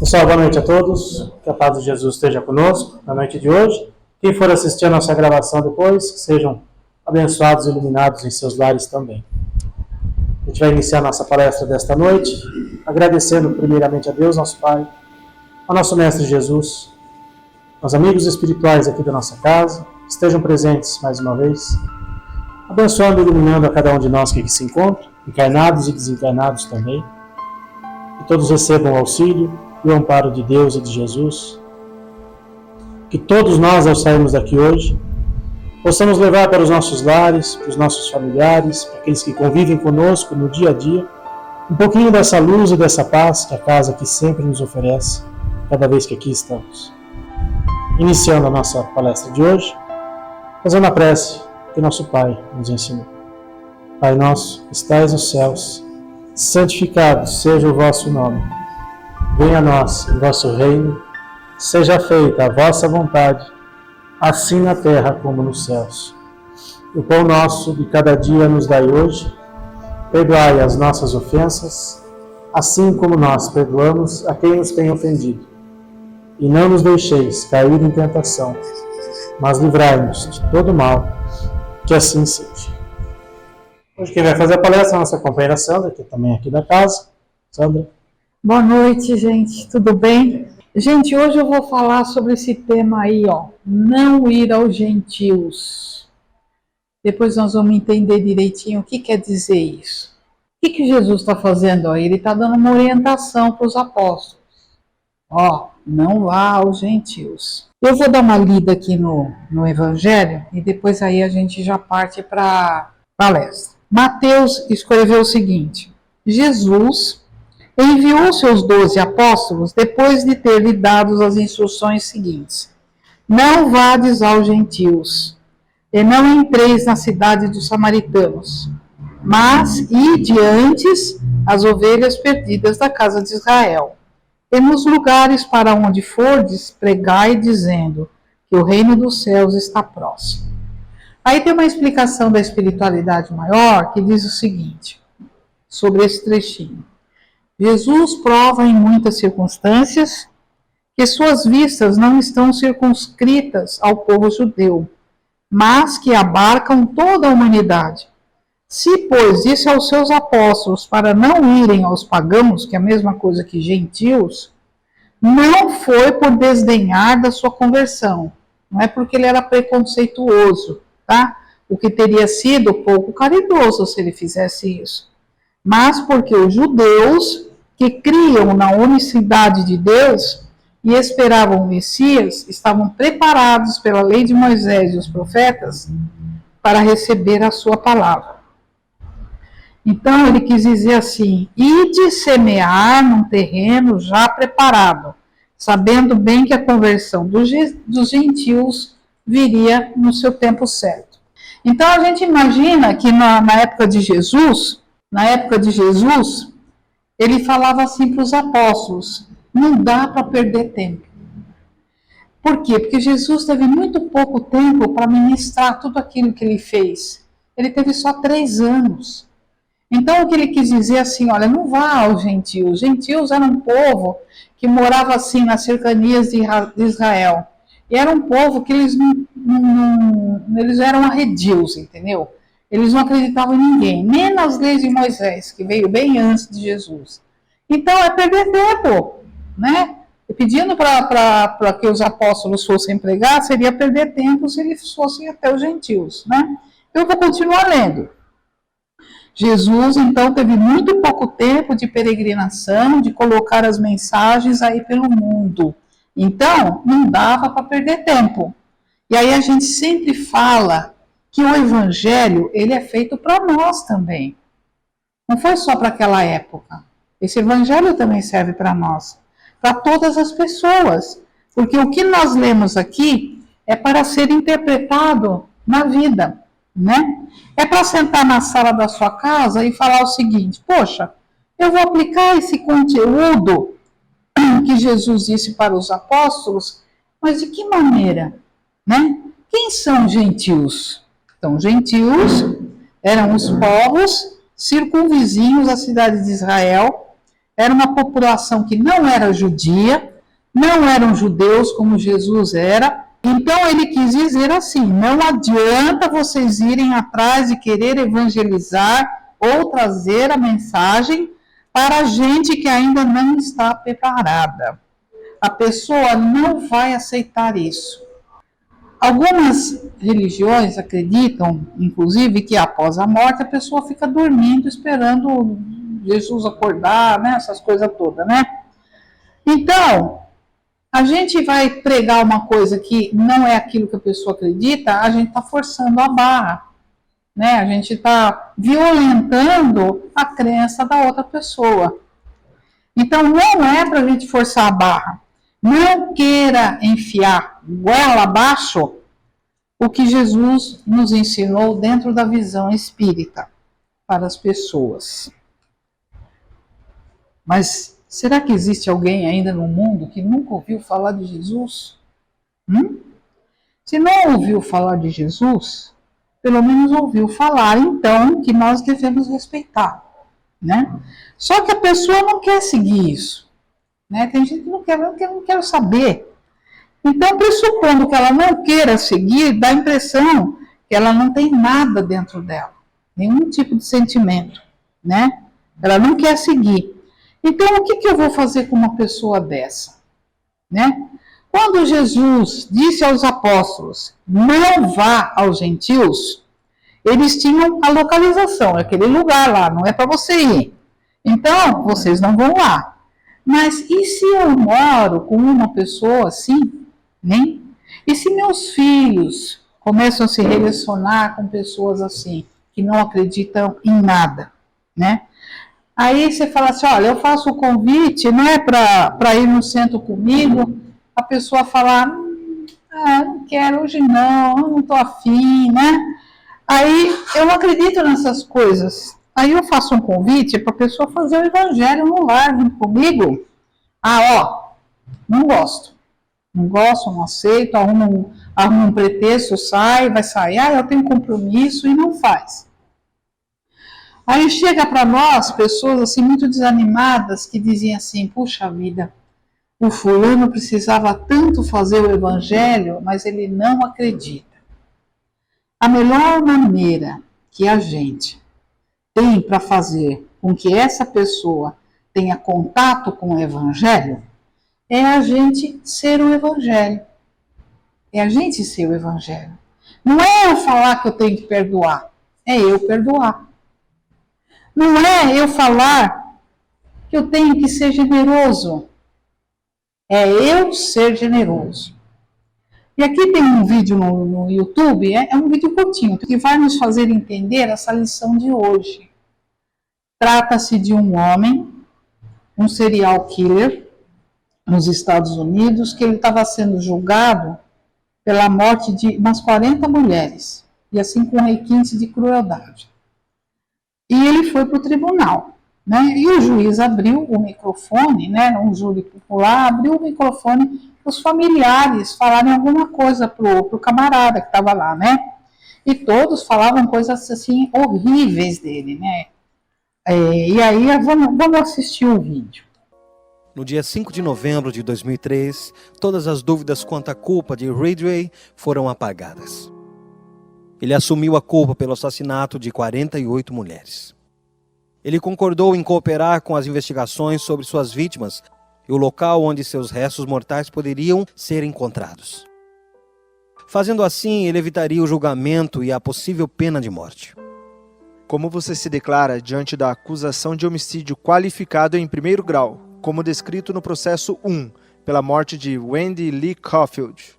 Pessoal, boa noite a todos. Que a paz de Jesus esteja conosco na noite de hoje. Quem for assistir a nossa gravação depois, que sejam abençoados e iluminados em seus lares também. A gente vai iniciar a nossa palestra desta noite, agradecendo primeiramente a Deus, nosso Pai, ao nosso Mestre Jesus, aos amigos espirituais aqui da nossa casa, que estejam presentes mais uma vez, abençoando e iluminando a cada um de nós que aqui se encontra, encarnados e desencarnados também, que todos recebam o auxílio e o amparo de Deus e de Jesus, que todos nós, ao sairmos daqui hoje, possamos levar para os nossos lares, para os nossos familiares, para aqueles que convivem conosco no dia a dia, um pouquinho dessa luz e dessa paz que a casa aqui sempre nos oferece, cada vez que aqui estamos. Iniciando a nossa palestra de hoje, fazendo a prece que nosso Pai nos ensinou. Pai nosso, que estais nos céus, santificado seja o vosso nome. Venha a nós o vosso reino, seja feita a vossa vontade, assim na terra como nos céus. O pão nosso de cada dia nos dai hoje, perdoai as nossas ofensas, assim como nós perdoamos a quem nos tem ofendido. E não nos deixeis cair em tentação, mas livrai-nos de todo mal, que assim seja. Hoje quem vai fazer a palestra é a nossa companheira Sandra, que também é aqui da casa. Sandra. Boa noite, gente. Tudo bem? Gente, hoje eu vou falar sobre esse tema aí, ó. Não ir aos gentios. Depois nós vamos entender direitinho o que quer dizer isso. O que Jesus está fazendo aí? Ele está dando uma orientação para os apóstolos. Ó, não vá aos gentios. Eu vou dar uma lida aqui no Evangelho e depois aí a gente já parte para a palestra. Mateus escreveu o seguinte: Jesus enviou seus 12 apóstolos depois de ter lhe dado as instruções seguintes: não vades aos gentios, e não entreis na cidade dos samaritanos, mas ide antes as ovelhas perdidas da casa de Israel. E nos lugares para onde fordes, pregai dizendo que o reino dos céus está próximo. Aí tem uma explicação da espiritualidade maior que diz o seguinte, sobre esse trechinho. Jesus prova em muitas circunstâncias que suas vistas não estão circunscritas ao povo judeu, mas que abarcam toda a humanidade. Se, pois, disse aos seus apóstolos para não irem aos pagãos, que é a mesma coisa que gentios, não foi por desdenhar da sua conversão, não é porque ele era preconceituoso, tá? O que teria sido pouco caridoso se ele fizesse isso, mas porque os judeus que criam na unicidade de Deus e esperavam o Messias, estavam preparados pela lei de Moisés e os profetas para receber a sua palavra. Então ele quis dizer assim: ide semear num terreno já preparado, sabendo bem que a conversão dos gentios viria no seu tempo certo. Então a gente imagina que na época de Jesus, ele falava assim para os apóstolos: não dá para perder tempo. Por quê? Porque Jesus teve muito pouco tempo para ministrar tudo aquilo que ele fez. Ele teve só 3 anos. Então o que ele quis dizer assim, olha, não vá aos gentios. Os gentios eram um povo que morava assim nas cercanias de Israel. E era um povo que eles eram arredios, entendeu? Eles não acreditavam em ninguém, nem nas leis de Moisés, que veio bem antes de Jesus. Então, é perder tempo, né? E pedindo para que os apóstolos fossem pregar, seria perder tempo se eles fossem até os gentios, né? Eu vou continuar lendo. Jesus, então, teve muito pouco tempo de peregrinação, de colocar as mensagens aí pelo mundo. Então, não dava para perder tempo. E aí a gente sempre fala que o evangelho, ele é feito para nós também. Não foi só para aquela época. Esse evangelho também serve para nós, para todas as pessoas. Porque o que nós lemos aqui é para ser interpretado na vida, né? É para sentar na sala da sua casa e falar o seguinte: poxa, eu vou aplicar esse conteúdo que Jesus disse para os apóstolos, mas de que maneira, né? Quem são gentios? Então, gentios eram os povos circunvizinhos à cidade de Israel, era uma população que não era judia, não eram judeus como Jesus era. Então ele quis dizer assim, não adianta vocês irem atrás de querer evangelizar ou trazer a mensagem para gente que ainda não está preparada. A pessoa não vai aceitar isso. Algumas religiões acreditam, inclusive, que após a morte a pessoa fica dormindo, esperando Jesus acordar, né? Essas coisas todas, né? Então, a gente vai pregar uma coisa que não é aquilo que a pessoa acredita, a gente está forçando a barra, né? A gente está violentando a crença da outra pessoa. Então, não é para a gente forçar a barra. Não queira enfiar goela abaixo o que Jesus nos ensinou dentro da visão espírita para as pessoas. Mas será que existe alguém ainda no mundo que nunca ouviu falar de Jesus? Se não ouviu falar de Jesus, pelo menos ouviu falar, então, que nós devemos respeitar, né? Só que a pessoa não quer seguir isso, né? Tem gente que não quer saber. Então, pressupondo que ela não queira seguir, dá a impressão que ela não tem nada dentro dela, nenhum tipo de sentimento, né? Ela não quer seguir. Então, o que eu vou fazer com uma pessoa dessa, né? Quando Jesus disse aos apóstolos, não vá aos gentios, eles tinham a localização, aquele lugar lá, não é para você ir. Então, vocês não vão lá. Mas e se eu moro com uma pessoa assim, né? E se meus filhos começam a se relacionar com pessoas assim, que não acreditam em nada, né? Aí você fala assim, olha, eu faço o convite, né, para ir no centro comigo, a pessoa falar, não quero hoje não estou afim, né? Aí eu não acredito nessas coisas. Aí eu faço um convite para a pessoa fazer o evangelho no lar junto comigo. Não gosto, não aceito, arrumo um pretexto, vai sair, eu tenho compromisso e não faz. Aí chega para nós pessoas assim muito desanimadas que dizem assim, puxa vida, o fulano precisava tanto fazer o evangelho, mas ele não acredita. A melhor maneira que a gente tem para fazer com que essa pessoa tenha contato com o evangelho é a gente ser o evangelho. É a gente ser o evangelho. Não é eu falar que eu tenho que perdoar, é eu perdoar. Não é eu falar que eu tenho que ser generoso, é eu ser generoso. E aqui tem um vídeo no YouTube, é um vídeo curtinho, que vai nos fazer entender essa lição de hoje. Trata-se de um homem, um serial killer, nos Estados Unidos, que ele estava sendo julgado pela morte de umas 40 mulheres, e assim com requinte de crueldade. E ele foi para o tribunal, né? E o juiz abriu o microfone, né? Um júri popular abriu o microfone para os familiares falarem alguma coisa para o camarada que estava lá, né? E todos falavam coisas assim horríveis dele, né? E aí vamos assistir o vídeo. No dia 5 de novembro de 2003, todas as dúvidas quanto à culpa de Ridgway foram apagadas. Ele assumiu a culpa pelo assassinato de 48 mulheres. Ele concordou em cooperar com as investigações sobre suas vítimas e o local onde seus restos mortais poderiam ser encontrados. Fazendo assim, ele evitaria o julgamento e a possível pena de morte. Como você se declara diante da acusação de homicídio qualificado em primeiro grau, como descrito no processo 1, pela morte de Wendy Lee Caulfield?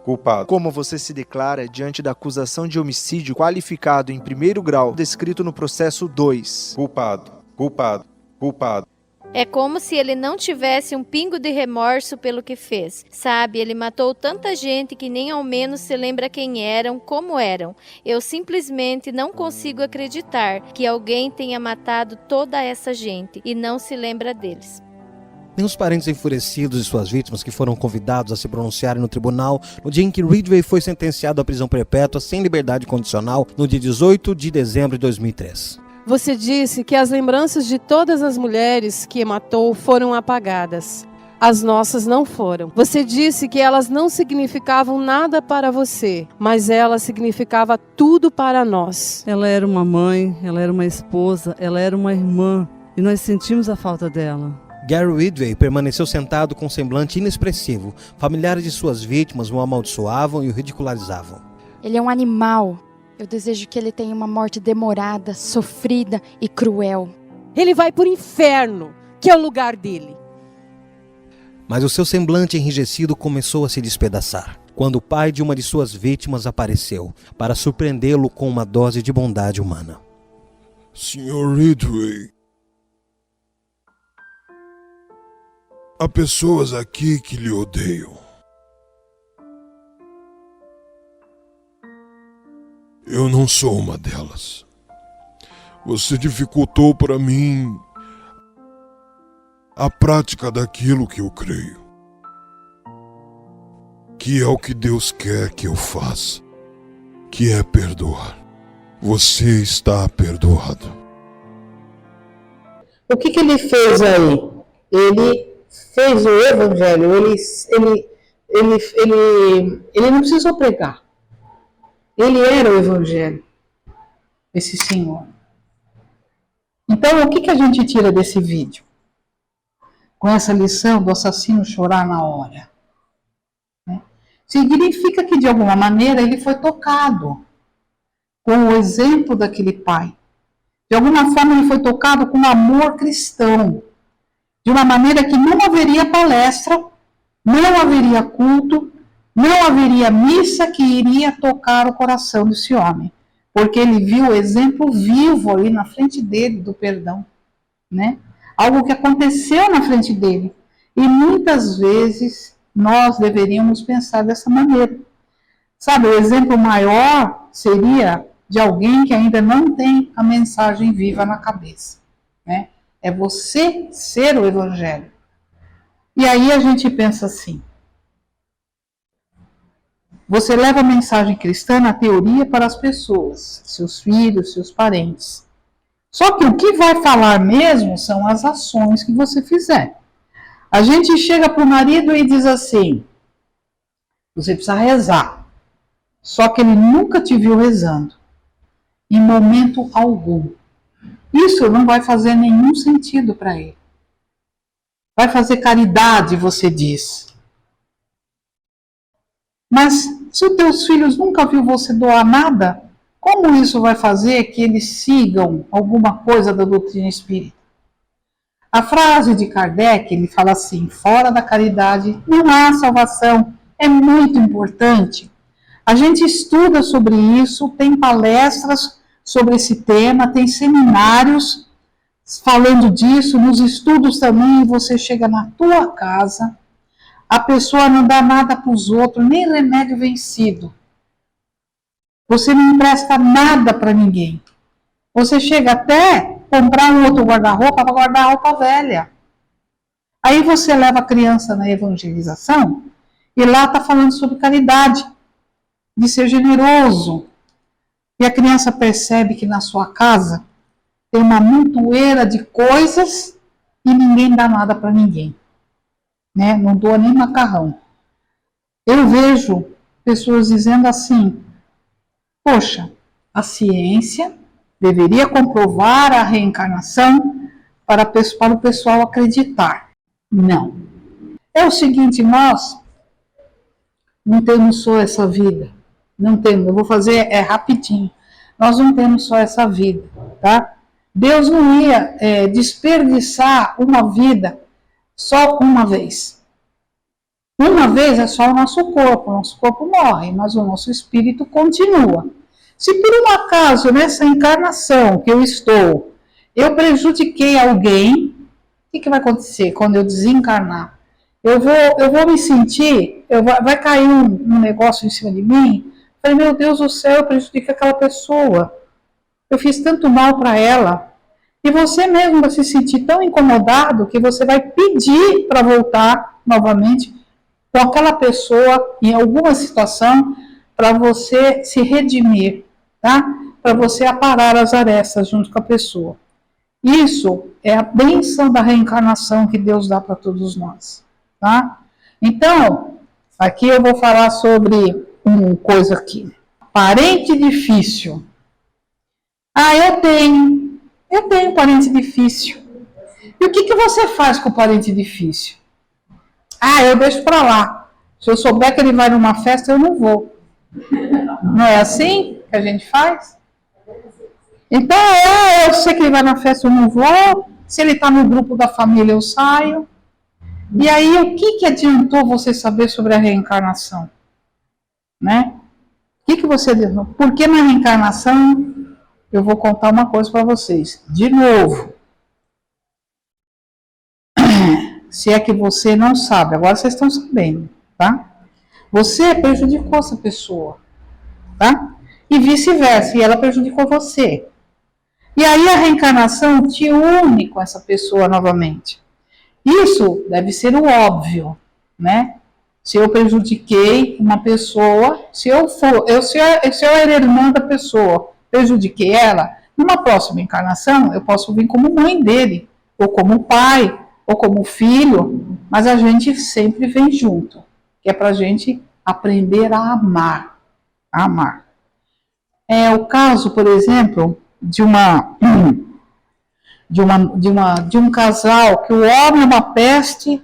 Culpado. Como você se declara diante da acusação de homicídio qualificado em primeiro grau, descrito no processo 2? Culpado. Culpado. Culpado. É como se ele não tivesse um pingo de remorso pelo que fez. Sabe, ele matou tanta gente que nem ao menos se lembra quem eram, como eram. Eu simplesmente não consigo acreditar que alguém tenha matado toda essa gente e não se lembra deles. Nem os parentes enfurecidos de suas vítimas que foram convidados a se pronunciarem no tribunal no dia em que Ridgway foi sentenciado à prisão perpétua sem liberdade condicional no dia 18 de dezembro de 2003. Você disse que as lembranças de todas as mulheres que matou foram apagadas. As nossas não foram. Você disse que elas não significavam nada para você, mas ela significava tudo para nós. Ela era uma mãe, ela era uma esposa, ela era uma irmã, e nós sentimos a falta dela. Gary Ridgway permaneceu sentado com um semblante inexpressivo. Familiares de suas vítimas o amaldiçoavam e o ridicularizavam. Ele é um animal. Eu desejo que ele tenha uma morte demorada, sofrida e cruel. Ele vai para o inferno, que é o lugar dele. Mas o seu semblante enrijecido começou a se despedaçar, quando o pai de uma de suas vítimas apareceu, para surpreendê-lo com uma dose de bondade humana. Sr. Ridgway, há pessoas aqui que lhe odeiam. Eu não sou uma delas. Você dificultou para mim a prática daquilo que eu creio, que é o que Deus quer que eu faça, que é perdoar. Você está perdoado. O que ele fez aí? Ele fez o evangelho, ele não precisou pregar. Ele era o evangelho, esse senhor. Então, o que a gente tira desse vídeo? Com essa lição do assassino chorar na hora. Significa que, de alguma maneira, ele foi tocado com o exemplo daquele pai. De alguma forma, ele foi tocado com amor cristão. De uma maneira que não haveria palestra, não haveria culto, não haveria missa que iria tocar o coração desse homem. Porque ele viu o exemplo vivo ali na frente dele do perdão, né? Algo que aconteceu na frente dele. E muitas vezes nós deveríamos pensar dessa maneira. Sabe, o exemplo maior seria de alguém que ainda não tem a mensagem viva na cabeça, né? É você ser o evangelho. E aí a gente pensa assim, você leva a mensagem cristã na teoria para as pessoas, seus filhos, seus parentes. Só que o que vai falar mesmo são as ações que você fizer. A gente chega para o marido e diz assim, você precisa rezar. Só que ele nunca te viu rezando, em momento algum. Isso não vai fazer nenhum sentido para ele. Vai fazer caridade, você diz. Mas se os teus filhos nunca viu você doar nada, como isso vai fazer que eles sigam alguma coisa da doutrina espírita? A frase de Kardec, ele fala assim, fora da caridade não há salvação. É muito importante. A gente estuda sobre isso, tem palestras sobre esse tema, tem seminários falando disso, nos estudos também, você chega na tua casa, a pessoa não dá nada para os outros, nem remédio vencido. Você não empresta nada para ninguém. Você chega até comprar um outro guarda-roupa para guardar a roupa velha. Aí você leva a criança na evangelização e lá está falando sobre caridade, de ser generoso. E a criança percebe que na sua casa tem uma montoeira de coisas e ninguém dá nada para ninguém. Né? Não doa nem macarrão. Eu vejo pessoas dizendo assim, poxa, a ciência deveria comprovar a reencarnação para o pessoal acreditar. Não. É o seguinte, nós não temos só essa vida. Não temos, eu vou fazer rapidinho. Nós não temos só essa vida, tá? Deus não ia desperdiçar uma vida só uma vez. Uma vez é só o nosso corpo morre, mas o nosso espírito continua. Se por um acaso nessa encarnação que eu estou, eu prejudiquei alguém, o que vai acontecer quando eu desencarnar? Eu vou me sentir, vai cair um negócio em cima de mim, falei, meu Deus do céu, eu prejudiquei aquela pessoa, eu fiz tanto mal para ela. E você mesmo vai se sentir tão incomodado que você vai pedir para voltar novamente com aquela pessoa em alguma situação para você se redimir, tá? para você aparar as arestas junto com a pessoa. Isso é a bênção da reencarnação que Deus dá para todos nós, tá? Então, aqui eu vou falar sobre uma coisa aqui. Parente difícil. Eu tenho parente difícil. E o que você faz com o parente difícil? Eu deixo para lá. Se eu souber que ele vai numa festa, eu não vou. Não é assim que a gente faz? Então, eu sei que ele vai na festa, eu não vou. Se ele está no grupo da família, eu saio. E aí, o que adiantou você saber sobre a reencarnação? Né? O que você adiantou? Porque na reencarnação, eu vou contar uma coisa para vocês. De novo. Se é que você não sabe, agora vocês estão sabendo, tá? Você prejudicou essa pessoa, tá? E vice-versa, e ela prejudicou você. E aí a reencarnação te une com essa pessoa novamente. Isso deve ser o óbvio, né? Se eu prejudiquei uma pessoa, se eu era irmã da pessoa, prejudiquei ela, numa próxima encarnação eu posso vir como mãe dele, ou como pai, ou como filho, mas a gente sempre vem junto, que é pra gente aprender a amar. A amar. É o caso, por exemplo, de um casal que o homem é uma peste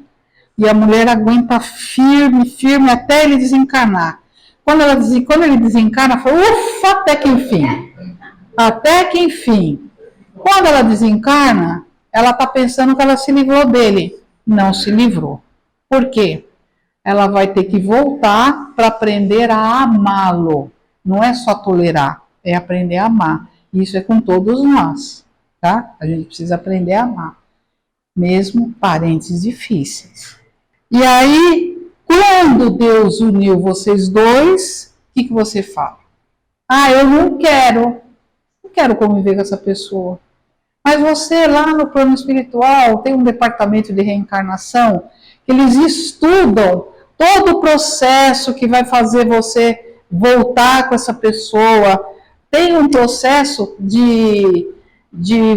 e a mulher aguenta firme até ele desencarnar. Quando ele desencarna, fala, ufa, até que enfim. Até que enfim. Quando ela desencarna, ela está pensando que ela se livrou dele. Não se livrou. Por quê? Ela vai ter que voltar para aprender a amá-lo. Não é só tolerar, é aprender a amar. Isso é com todos nós, tá? A gente precisa aprender a amar. Mesmo parentes difíceis. E aí, quando Deus uniu vocês dois, o que você fala? Eu não quero conviver com essa pessoa. Mas você lá no plano espiritual tem um departamento de reencarnação que eles estudam todo o processo que vai fazer você voltar com essa pessoa. Tem um processo de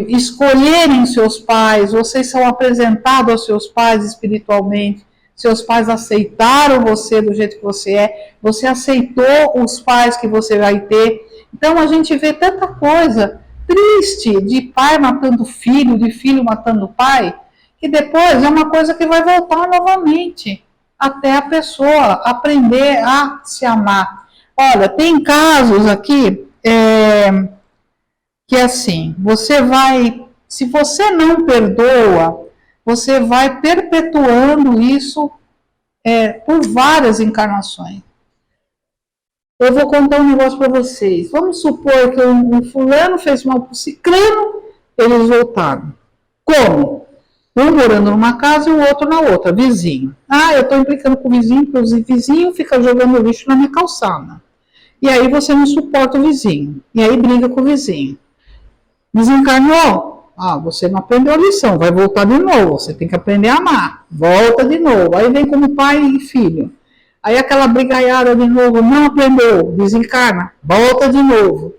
escolherem seus pais, vocês são apresentados aos seus pais espiritualmente, seus pais aceitaram você do jeito que você é, você aceitou os pais que você vai ter. Então a gente vê tanta coisa triste de pai matando filho, de filho matando pai, que depois é uma coisa que vai voltar novamente, até a pessoa aprender a se amar. Olha, tem casos aqui que assim, se você não perdoa, você vai perpetuando isso por várias encarnações. Eu vou contar um negócio para vocês. Vamos supor que um fulano fez mal para o ciclano, eles voltaram. Como? Um morando numa casa e o outro na outra, vizinho. Eu estou implicando com o vizinho, porque o vizinho fica jogando lixo na minha calçada. E aí você não suporta o vizinho. E aí briga com o vizinho. Desencarnou? Você não aprendeu a lição, vai voltar de novo. Você tem que aprender a amar. Volta de novo. Aí vem como pai e filho. Aí aquela brigaiada de novo, não aprendeu, desencarna, volta de novo.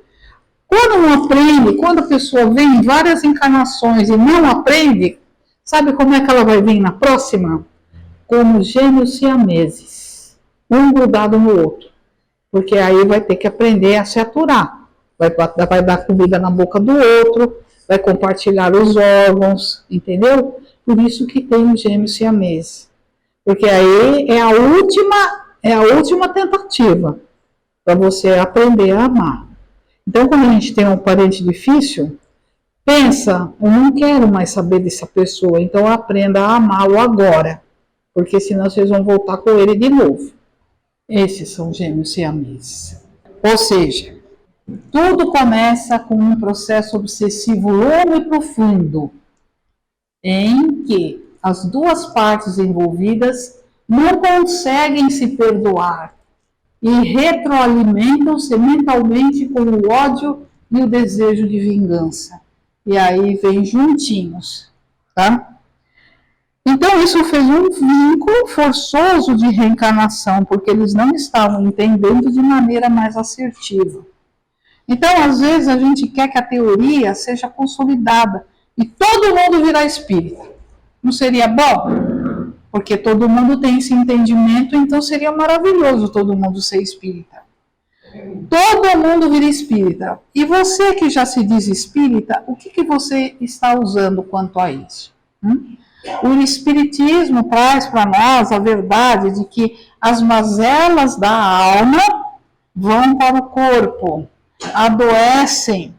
Quando não aprende, quando a pessoa vem em várias encarnações e não aprende, sabe como é que ela vai vir na próxima? Como gêmeos siameses, um grudado no outro. Porque aí vai ter que aprender a se aturar. Vai dar comida na boca do outro, vai compartilhar os órgãos, entendeu? Por isso que tem os gêmeos siameses. Porque aí é a última tentativa para você aprender a amar. Então, quando a gente tem um parente difícil, pensa, eu não quero mais saber dessa pessoa, então aprenda a amá-lo agora, porque senão vocês vão voltar com ele de novo. Esses são gêmeos siameses. Ou seja, tudo começa com um processo obsessivo longo e profundo, em que as duas partes envolvidas não conseguem se perdoar e retroalimentam-se mentalmente com o ódio e o desejo de vingança. E aí vem juntinhos, tá? Então isso fez um vínculo forçoso de reencarnação, porque eles não estavam entendendo de maneira mais assertiva. Então, às vezes, a gente quer que a teoria seja consolidada e todo mundo virar espírita. Não seria bom? Porque todo mundo tem esse entendimento, então seria maravilhoso todo mundo ser espírita. Todo mundo vira espírita. E você que já se diz espírita, o que você está usando quanto a isso? O espiritismo traz para nós a verdade de que as mazelas da alma vão para o corpo, adoecem.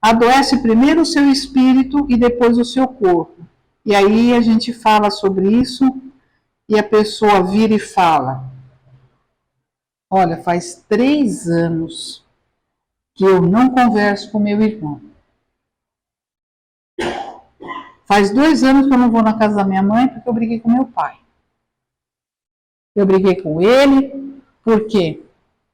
Adoece primeiro o seu espírito e depois o seu corpo. E aí a gente fala sobre isso e a pessoa vira e fala: olha, faz 3 anos que eu não converso com meu irmão. Faz 2 anos que eu não vou na casa da minha mãe porque eu briguei com meu pai. Eu briguei com ele porque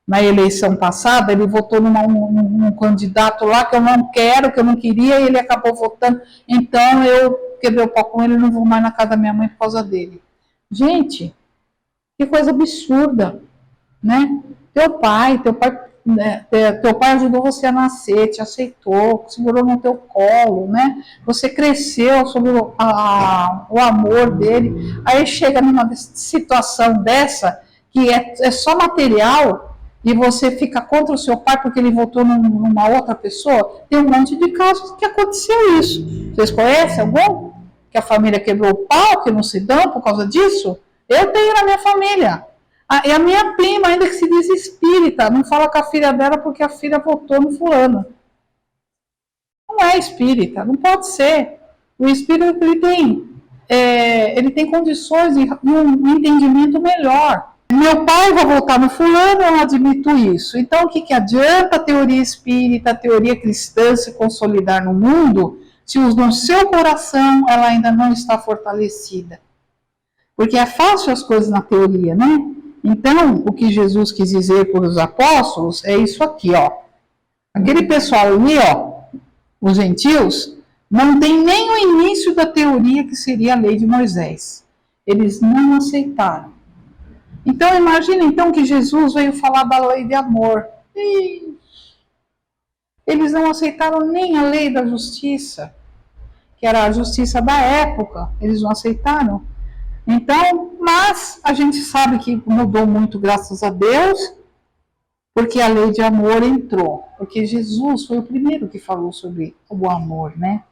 na eleição passada ele votou num candidato lá que eu não quero, que eu não queria, e ele acabou votando. Então eu quebrei o pau com ele e não vou mais na casa da minha mãe por causa dele. Gente, que coisa absurda, né? Teu pai ajudou você a nascer, te aceitou, segurou no teu colo, né? Você cresceu sob o amor dele. Aí chega numa situação dessa, que é só material, e você fica contra o seu pai porque ele votou numa outra pessoa. Tem um monte de casos que aconteceu isso. Vocês conhecem algum? Que a família quebrou o pau, que não se dão por causa disso? Eu tenho na minha família. E a minha prima, ainda que se diz espírita, não fala com a filha dela porque a filha votou no fulano. Não é espírita, não pode ser. O espírito ele tem condições de um entendimento melhor. Meu pai vai votar no fulano, eu admito isso. Então, o que adianta a teoria espírita, a teoria cristã se consolidar no mundo, se no seu coração ela ainda não está fortalecida? Porque é fácil as coisas na teoria, né? Então, o que Jesus quis dizer para os apóstolos é isso aqui, ó. Aquele pessoal ali, ó, os gentios, não tem nem o início da teoria que seria a lei de Moisés. Eles não aceitaram. Então, imagina então que Jesus veio falar da lei de amor. Eles não aceitaram nem a lei da justiça, que era a justiça da época. Eles não aceitaram. Então, mas a gente sabe que mudou muito, graças a Deus, porque a lei de amor entrou. Porque Jesus foi o primeiro que falou sobre o amor, né?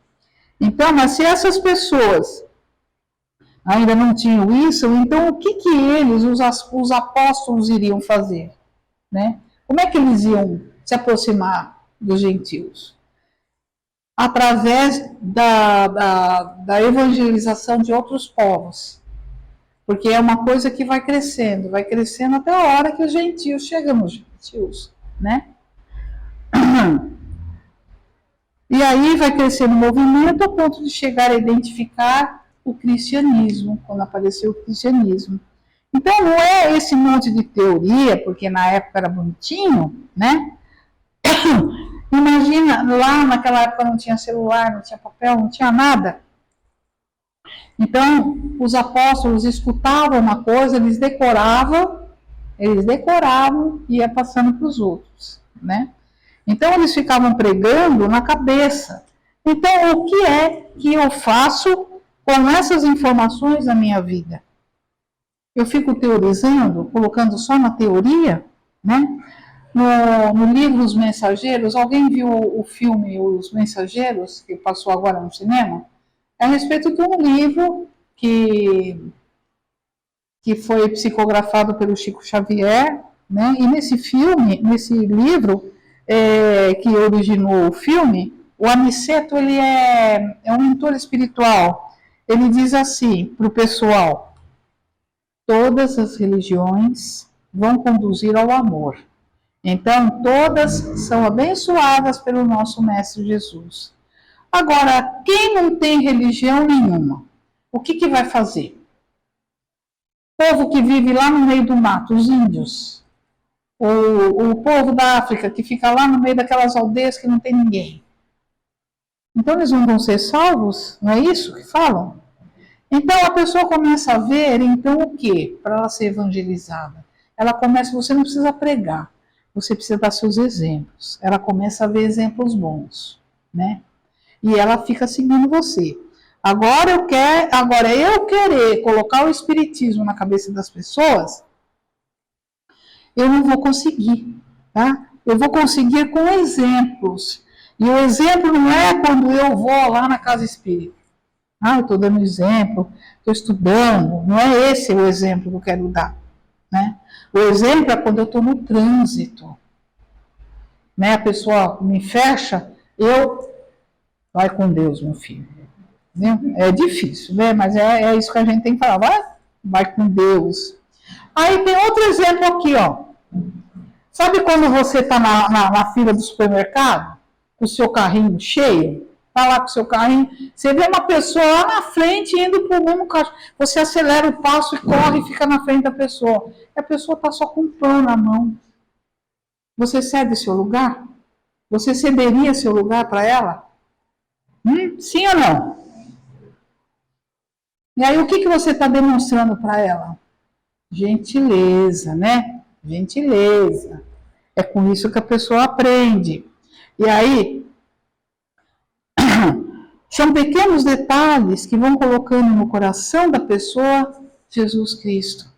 Então, mas se essas pessoas ainda não tinham isso, então o que eles, os apóstolos, iriam fazer? Né? Como é que eles iam se aproximar dos gentios? Através da evangelização de outros povos. Porque é uma coisa que vai crescendo até a hora que os gentios chegam nos gentios, né? E aí vai crescendo o movimento a ponto de chegar a identificar o cristianismo, quando apareceu o cristianismo. Então não é esse monte de teoria, porque na época era bonitinho, né? Imagina, lá naquela época não tinha celular, não tinha papel, não tinha nada. Então, os apóstolos escutavam uma coisa, eles decoravam e ia passando para os outros, né? Então, eles ficavam pregando na cabeça. Então, o que é que eu faço com essas informações na minha vida? Eu fico teorizando, colocando só na teoria, né? No livro Os Mensageiros, alguém viu o filme Os Mensageiros, que passou agora no cinema? É a respeito de um livro que foi psicografado pelo Chico Xavier, né? E nesse livro que originou o filme, o Aniceto, ele é um mentor espiritual. Ele diz assim para o pessoal: todas as religiões vão conduzir ao amor. Então, todas são abençoadas pelo nosso Mestre Jesus. Agora, quem não tem religião nenhuma, o que vai fazer? O povo que vive lá no meio do mato, os índios, o povo da África, que fica lá no meio daquelas aldeias que não tem ninguém. Então, eles não vão ser salvos? Não é isso que falam? Então, a pessoa começa a ver, então, o quê? Para ela ser evangelizada. Ela começa, você não precisa pregar. você precisa dar seus exemplos. Ela começa a ver exemplos bons, né? E ela fica seguindo você. Agora eu querer colocar o espiritismo na cabeça das pessoas, eu não vou conseguir, tá? Eu vou conseguir com exemplos. E o exemplo não é quando eu vou lá na casa espírita. Eu estou dando exemplo, estou estudando. Não é esse o exemplo que eu quero dar, né? O exemplo é quando eu estou no trânsito, né? A pessoa me fecha, vai com Deus, meu filho. É difícil, né? Mas é isso que a gente tem que falar. Vai com Deus. Aí tem outro exemplo aqui, ó. Sabe quando você está na fila do supermercado, com o seu carrinho cheio? Está lá com o seu carrinho, você vê uma pessoa lá na frente indo para o mesmo carro. Você acelera o passo e corre e fica na frente da pessoa. E a pessoa está só com um pão na mão. Você cede seu lugar? Você cederia seu lugar para ela? Sim ou não? E aí o que você está demonstrando para ela? Gentileza, né? Gentileza. É com isso que a pessoa aprende. E aí, são pequenos detalhes que vão colocando no coração da pessoa Jesus Cristo.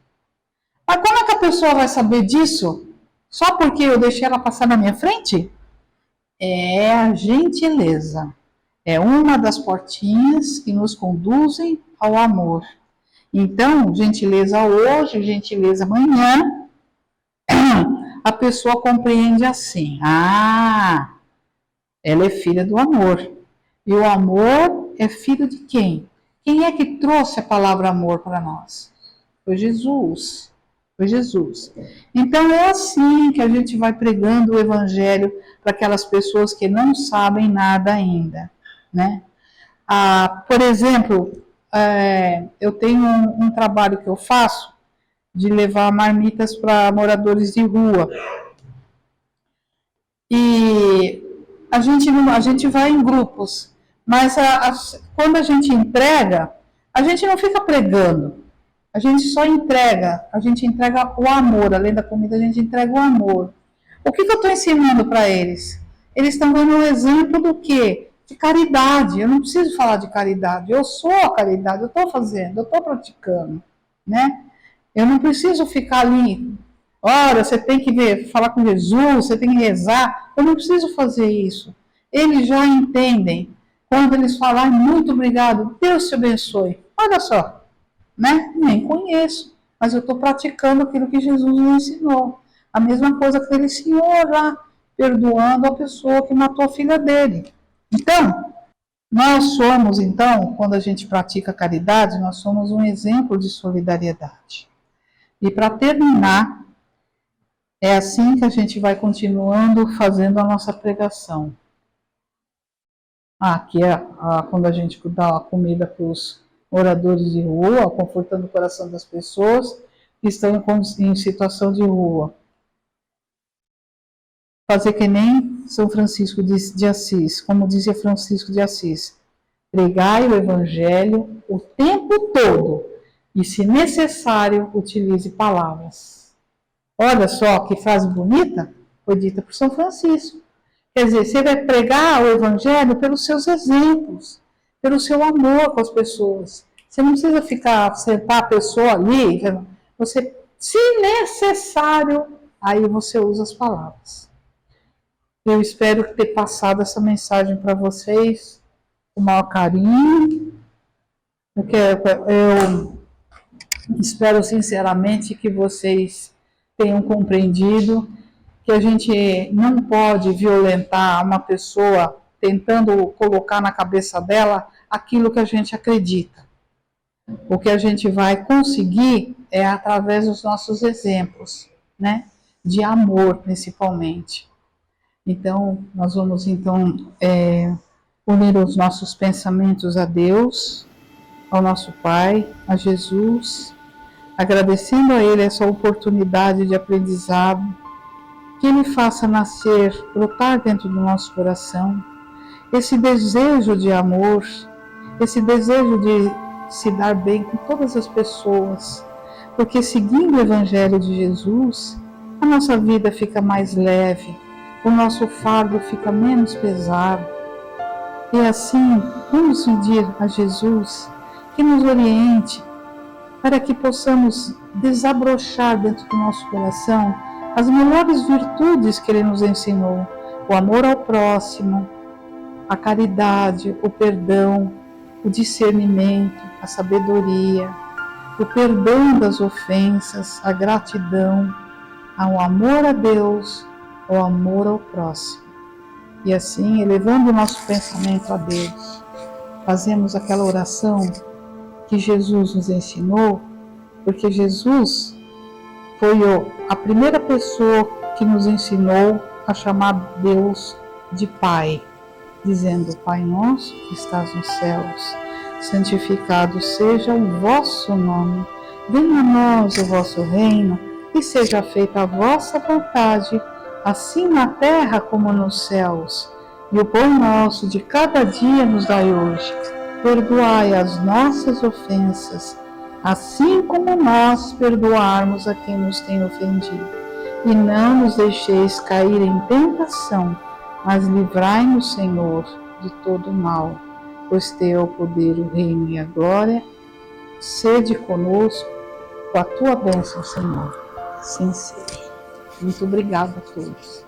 Mas como é que a pessoa vai saber disso? Só porque eu deixei ela passar na minha frente? É a gentileza. É uma das portinhas que nos conduzem ao amor. Então, gentileza hoje, gentileza amanhã, a pessoa compreende assim: ela é filha do amor. E o amor é filho de quem? Quem é que trouxe a palavra amor para nós? Foi Jesus. Foi Jesus. Então é assim que a gente vai pregando o evangelho para aquelas pessoas que não sabem nada ainda, né? Por exemplo, eu tenho um trabalho que eu faço de levar marmitas para moradores de rua. E a gente vai em grupos, mas quando a gente entrega, a gente não fica pregando, a gente só entrega, o amor, além da comida, a gente entrega o amor. O que eu estou ensinando para eles? Eles estão dando um exemplo do quê? De caridade. Eu não preciso falar de caridade, eu sou a caridade, eu estou fazendo, eu estou praticando, né? Eu não preciso ficar ali, olha, você tem que falar com Jesus, você tem que rezar. Eu não preciso fazer isso. Eles já entendem. Quando eles falam, muito obrigado, Deus te abençoe. Olha só, né? Nem conheço, mas eu estou praticando aquilo que Jesus me ensinou. A mesma coisa que aquele senhor lá, perdoando a pessoa que matou a filha dele. Então, quando a gente pratica caridade, nós somos um exemplo de solidariedade. E para terminar, é assim que a gente vai continuando fazendo a nossa pregação. Aqui é quando a gente dá a comida para os moradores de rua, confortando o coração das pessoas que estão em situação de rua. Fazer que nem São Francisco de Assis, como dizia Francisco de Assis, pregai o evangelho o tempo todo e, se necessário, utilize palavras. Olha só que frase bonita, foi dita por São Francisco. Quer dizer, você vai pregar o evangelho pelos seus exemplos, pelo seu amor com as pessoas. Você não precisa sentar a pessoa ali, você, se necessário, aí você usa as palavras. Eu espero ter passado essa mensagem para vocês com o maior carinho. Eu espero sinceramente que vocês tenham compreendido que a gente não pode violentar uma pessoa tentando colocar na cabeça dela aquilo que a gente acredita. O que a gente vai conseguir é através dos nossos exemplos, né? De amor, principalmente. Então, nós vamos unir os nossos pensamentos a Deus, ao nosso Pai, a Jesus, agradecendo a Ele essa oportunidade de aprendizado, que Ele faça nascer, brotar dentro do nosso coração, esse desejo de amor, esse desejo de se dar bem com todas as pessoas, porque seguindo o Evangelho de Jesus, a nossa vida fica mais leve, o nosso fardo fica menos pesado. E assim, vamos pedir a Jesus que nos oriente para que possamos desabrochar dentro do nosso coração as melhores virtudes que Ele nos ensinou: o amor ao próximo, a caridade, o perdão, o discernimento, a sabedoria, o perdão das ofensas, a gratidão, ao amor a Deus, ao amor ao próximo. E assim, elevando o nosso pensamento a Deus, fazemos aquela oração que Jesus nos ensinou, porque Jesus foi a primeira pessoa que nos ensinou a chamar Deus de Pai, dizendo: Pai nosso que estás nos céus, santificado seja o vosso nome, venha a nós o vosso reino, e seja feita a vossa vontade, assim na terra como nos céus. E o pão nosso de cada dia nos dai hoje. Perdoai as nossas ofensas, assim como nós perdoarmos a quem nos tem ofendido. E não nos deixeis cair em tentação, mas livrai-nos, Senhor, de todo mal. Pois teu é o poder, o reino e a glória. Sede conosco, com a tua bênção, Senhor. Assim seja. Muito obrigada a todos.